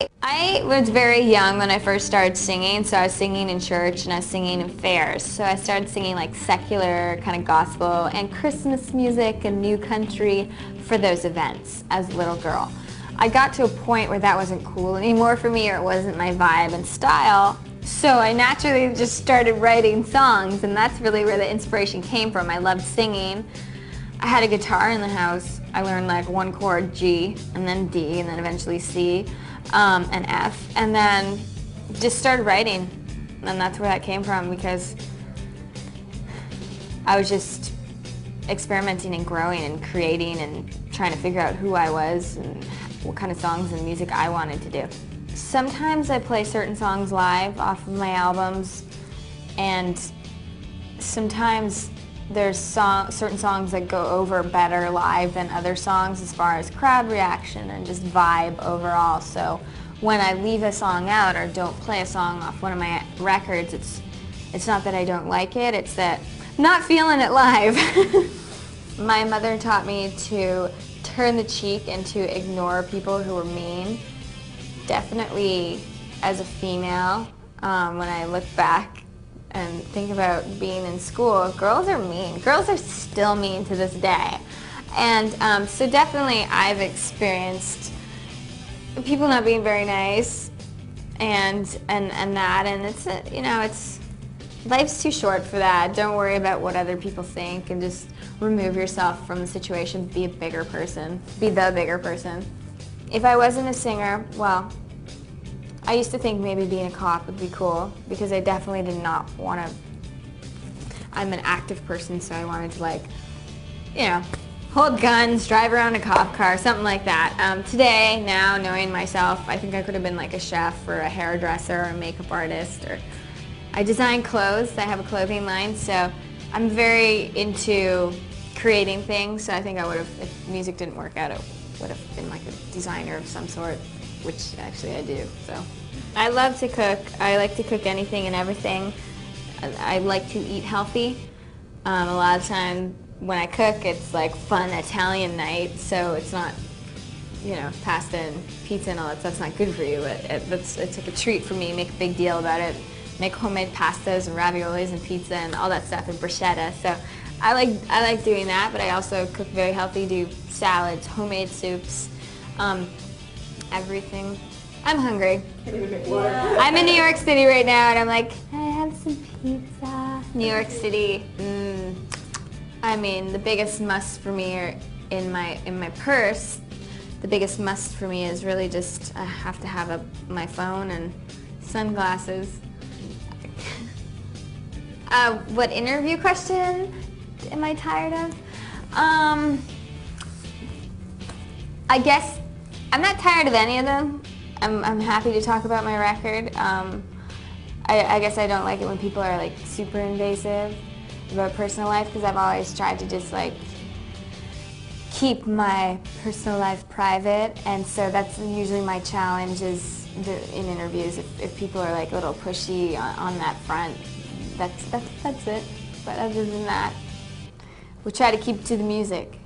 I was very young when I first started singing, so I was singing in church and I was singing in fairs. So I started singing like secular kind of gospel and Christmas music and new country for those events as a little girl. I got to a point where that wasn't cool anymore for me, or it wasn't my vibe and style. So I naturally just started writing songs, and that's really where the inspiration came from. I loved singing. I had a guitar in the house. I learned like one chord, G, and then D, and then eventually C. And F, and then just started writing, and that's where that came from, because I was just experimenting and growing and creating and trying to figure out who I was and what kind of songs and music I wanted to do. Sometimes I play certain songs live off of my albums, and sometimes there's certain songs that go over better live than other songs as far as crowd reaction and just vibe overall. So when I leave a song out or don't play a song off one of my records, it's not that I don't like it, it's that I'm not feeling it live. My mother taught me to turn the cheek and to ignore people who were mean. Definitely as a female, when I look back and think about being in school, girls are mean. Girls are still mean to this day. And so definitely I've experienced people not being very nice and that, and it's, you know, it's, life's too short for that. Don't worry about what other people think, and just remove yourself from the situation. Be a bigger person. Be the bigger person. If I wasn't a singer, well, I used to think maybe being a cop would be cool, because I definitely did not want to, I'm an active person, so I wanted to, like, you know, hold guns, drive around a cop car, something like that. Today, now, knowing myself, I think I could have been like a chef or a hairdresser or a makeup artist, or I design clothes. I have a clothing line, so I'm very into creating things, so I think I would have, if music didn't work out, it would have been like a designer of some sort, which actually I do. So I love to cook. I like to cook anything and everything. I like to eat healthy. A lot of time when I cook, it's like fun Italian night, so it's not, you know, pasta and pizza and all that stuff's not good for you, but it's like a treat for me. Make a big deal about it. Make homemade pastas and raviolis and pizza and all that stuff, and bruschetta. So I like doing that, but I also cook very healthy, do salads, homemade soups, everything. I'm hungry. I'm in New York City right now, and I'm like, can I have some pizza? New York City. I mean, the biggest must for me are in my purse. The biggest must for me is really just I have to have my phone and sunglasses. What interview question am I tired of? I guess I'm not tired of any of them. I'm happy to talk about my record. I guess I don't like it when people are like super invasive about personal life, because I've always tried to just like keep my personal life private, and so that's usually my challenge is in interviews. If people are like a little pushy on that front, that's it. But other than that, we'll try to keep to the music.